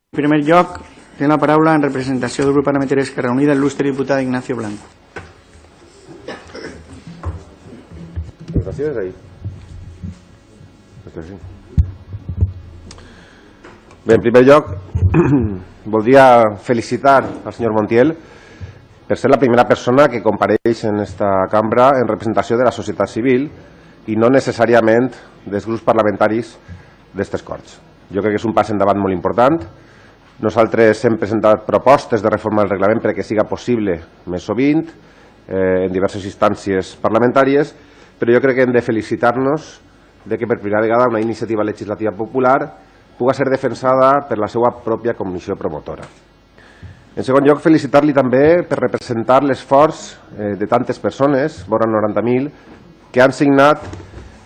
En primer lloc, té la paraula en representació del grup parlamentari Esquerra Unida l'il·lustre diputat Ignacio Blanco. Gràcies, ahí. Bé, en primer lloc, voldria felicitar al senyor Montiel per ser la primera persona que compareix en esta cambra en representació de la societat civil i no necessàriament dels grups parlamentaris d'estes Corts. Jo crec que és un pas endavant molt important. Nosaltres hem presentat propostes de reforma del reglament perquè siga possible més sovint en diverses instàncies parlamentàries, però jo crec que hem de felicitar-nos de que per primera vegada una iniciativa legislativa popular pugui ser defensada per la seva pròpia comissió promotora. En segon lloc, felicitar-li també per representar l'esforç de tantes persones, vora 90.000, que han signat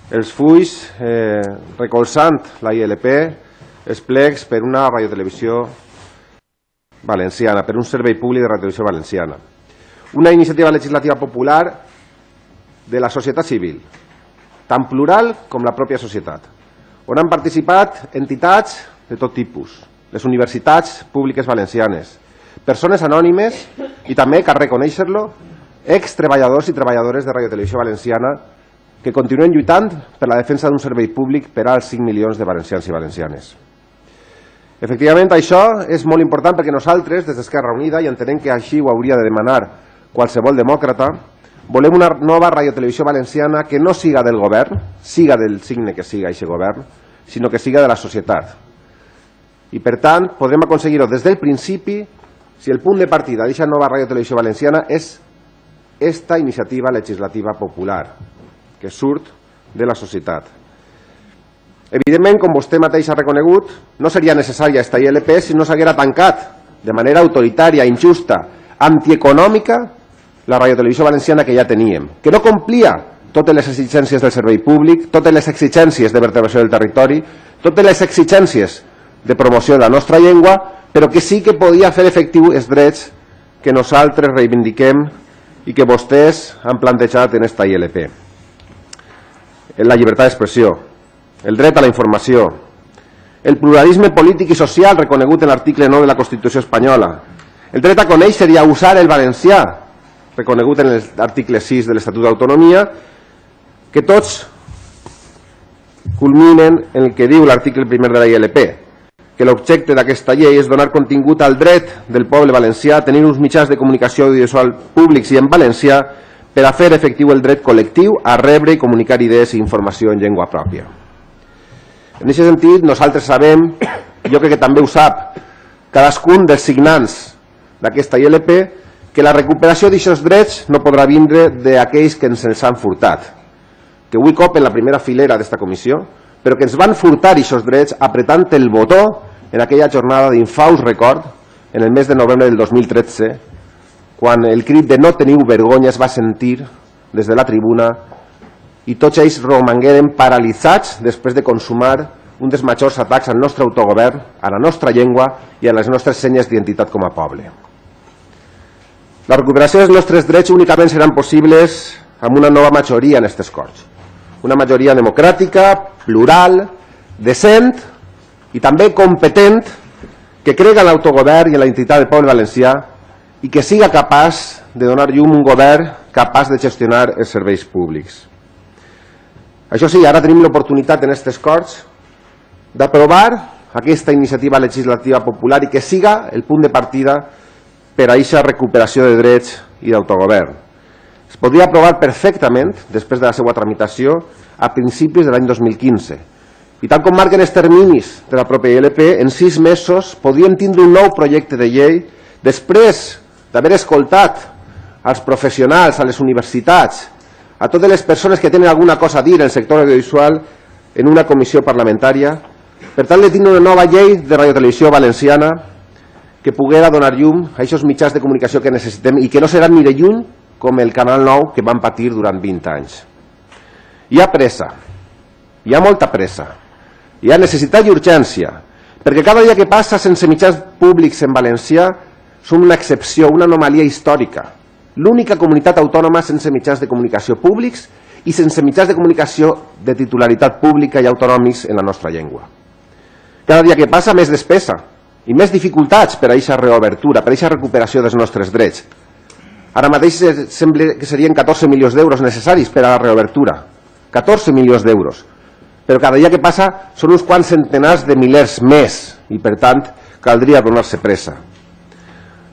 els fulls recolzant la ILP, els plecs per una radiotelevisió valenciana, per un servei públic de radiotelevisió valenciana. Una iniciativa legislativa popular de la societat civil, tan plural com la pròpia societat, on han participat entitats de tot tipus, les universitats públiques valencianes, persones anònimes i també, cal reconèixer-lo, extreballadors i treballadores de radiotelevisió valenciana que continuen lluitant per la defensa d'un servei públic per als 5 milions de valencians i valencianes. Efectivament, això és molt important perquè nosaltres, des d'Esquerra Unida, i entenem que així ho hauria de demanar qualsevol demòcrata, volem una nova radiotelevisió valenciana que no siga del govern, siga del signe que siga aquest govern, sinó que siga de la societat. I per tant, podrem aconseguir-ho des del principi si el punt de partida d'aquesta nova radiotelevisió valenciana és esta iniciativa legislativa popular que surt de la societat. Evidentment, com vostè mateix ha reconegut, no seria necessària esta ILP si no s'haguera tancat de manera autoritària, injusta, antieconòmica, la radiotelevisió valenciana que ja teníem, que no complia totes les exigències del servei públic, totes les exigències de vertebració del territori, totes les exigències de promoció de la nostra llengua, però que sí que podia fer efectiu els drets que nosaltres reivindiquem i que vostès han plantejat en esta ILP. La llibertat d'expressió, el dret a la informació, el pluralisme polític i social reconegut en l'article 9 de la Constitució espanyola, el dret a conèixer i a usar el valencià, reconegut en l'article 6 de l'Estatut d'Autonomia, que tots culminen en el que diu l'article 1 de la ILP, que l'objecte d'aquesta llei és donar contingut al dret del poble valencià a tenir uns mitjans de comunicació audiovisual públics i en valencià per a fer efectiu el dret col·lectiu a rebre i comunicar idees i informació en llengua pròpia. En aquest sentit, nosaltres sabem, jo crec que també ho sap, cadascun dels signants d'aquesta ILP, que la recuperació d'aquests drets no podrà vindre d'aquells que ens els han furtat, que avui copen la primera filera d'esta comissió, però que ens van furtar aquests drets apretant el botó en aquella jornada d'infaust record en el mes de novembre del 2013, quan el crit de no teniu vergonya es va sentir des de la tribuna i tots ells romangueren paralitzats després de consumar un dels majors atacs al nostre autogovern, a la nostra llengua i a les nostres senyes d'identitat com a poble. La recuperació dels nostres drets únicament seran possibles amb una nova majoria en aquestes Corts. Una majoria democràtica, plural, decent i també competent, que crega en l'autogovern i en la identitat del poble valencià i que siga capaç de donar llum a un govern capaç de gestionar els serveis públics. Això sí, ara tenim l'oportunitat en aquestes Corts d'aprovar aquesta iniciativa legislativa popular i que siga el punt de partida per a aquesta recuperació de drets i d'autogovern. Es podria aprovar perfectament, després de la seva tramitació, a principis de l'any 2015. I tal com marquen els terminis de la pròpia ILP, en 6 mesos podríem tindre un nou projecte de llei després d'haver escoltat als professionals, a les universitats, a totes les persones que tenen alguna cosa a dir en el sector audiovisual en una comissió parlamentària, per tal de tindre una nova llei de radiotelevisió valenciana que poguera donar llum a aquests mitjans de comunicació que necessitem i que no seran ni de lluny com el Canal 9 que van patir durant 20 anys. Hi ha pressa, hi ha molta pressa, hi ha necessitat i urgència, perquè cada dia que passa sense mitjans públics en valencià som una excepció, una anomalia històrica. L'única comunitat autònoma sense mitjans de comunicació públics i sense mitjans de comunicació de titularitat pública i autonòmics en la nostra llengua. Cada dia que passa més despesa, i més dificultats per a aquesta reobertura, per a aquesta recuperació dels nostres drets. Ara mateix sembla que serien 14 milions d'euros necessaris per a la reobertura. 14 milions d'euros. Però cada dia que passa són uns quants centenars de milers més i, per tant, caldria donar-se pressa.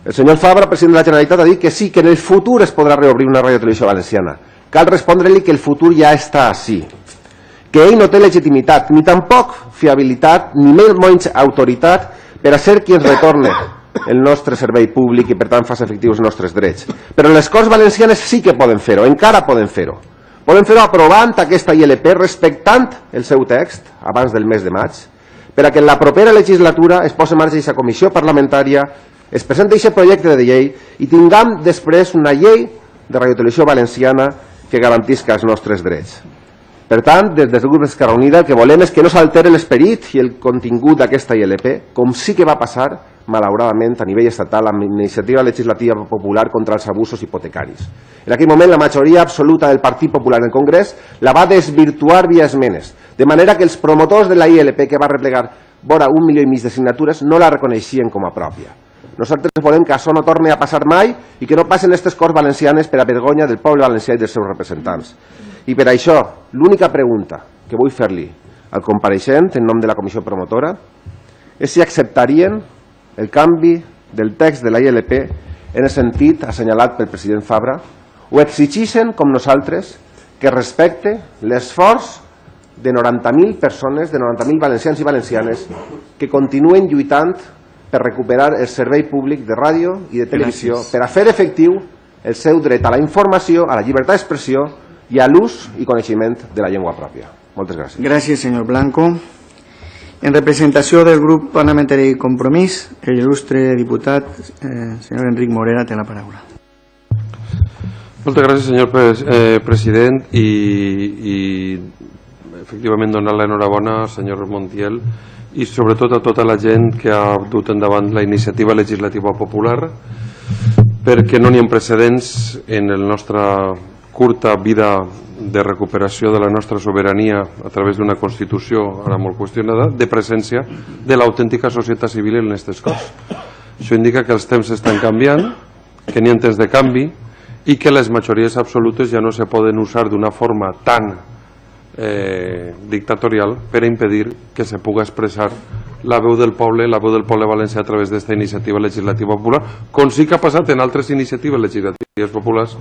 El senyor Fabra, president de la Generalitat, ha dit que sí, que en el futur es podrà reobrir una radiotelevisió valenciana. Cal respondre-li que el futur ja està així, que ell no té legitimitat, ni tampoc fiabilitat, ni menys autoritat per a ser qui ens retorne el nostre servei públic i, per tant, faci efectius els nostres drets. Però les Corts Valencianes sí que poden fer-ho, encara poden fer-ho. Poden fer-ho aprovant aquesta ILP, respectant el seu text abans del mes de maig, per a que en la propera legislatura es posi en marxa aquesta comissió parlamentària, es presenti aquest projecte de llei i tinguem després una llei de radiotelevisió valenciana que garantisca els nostres drets. Per tant, des del grup d'Esquerra Unida el que volem és que no s'altere l'esperit i el contingut d'aquesta ILP, com sí que va passar, malauradament, a nivell estatal amb iniciativa legislativa popular contra els abusos hipotecaris. En aquell moment la majoria absoluta del Partit Popular en el Congrés la va desvirtuar via esmenes, de manera que els promotors de la ILP, que va replegar vora 1,5 milió de signatures, no la reconeixien com a pròpia. Nosaltres volem que això no torni a passar mai i que no passen aquestes Corts Valencianes per a vergonya del poble valencià i dels seus representants. I per això, l'única pregunta que vull fer-li al compareixent en nom de la comissió promotora és si acceptarien el canvi del text de la ILP en el sentit assenyalat pel president Fabra o exigeixen, com nosaltres, que respecte l'esforç de 90.000 persones, de 90.000 valencians i valencianes que continuen lluitant per recuperar el servei públic de ràdio i de televisió per a fer efectiu el seu dret a la informació, a la llibertat d'expressió i a l'ús i coneixement de la llengua pròpia. Moltes gràcies. Gràcies, senyor Blanco. En representació del grup parlamentari Compromís, el il·lustre diputat, senyor Enric Morera, té la paraula. Moltes gràcies, senyor president, i efectivament donar l'enhorabona al senyor Montiel i sobretot a tota la gent que ha dut endavant la iniciativa legislativa popular, perquè no n'hi ha precedents en la nostra curta vida de recuperació de la nostra sobirania a través d'una Constitució ara molt qüestionada, de presència de l'autèntica societat civil en aquestes coses. Això indica que els temps estan canviant, que n'hi ha temps de canvi i que les majories absolutes ja no se poden usar d'una forma tan dictatorial per a impedir que se pugui expressar la veu del poble valencià a través d'esta iniciativa legislativa popular, com sí que ha passat en altres iniciatives legislatives populars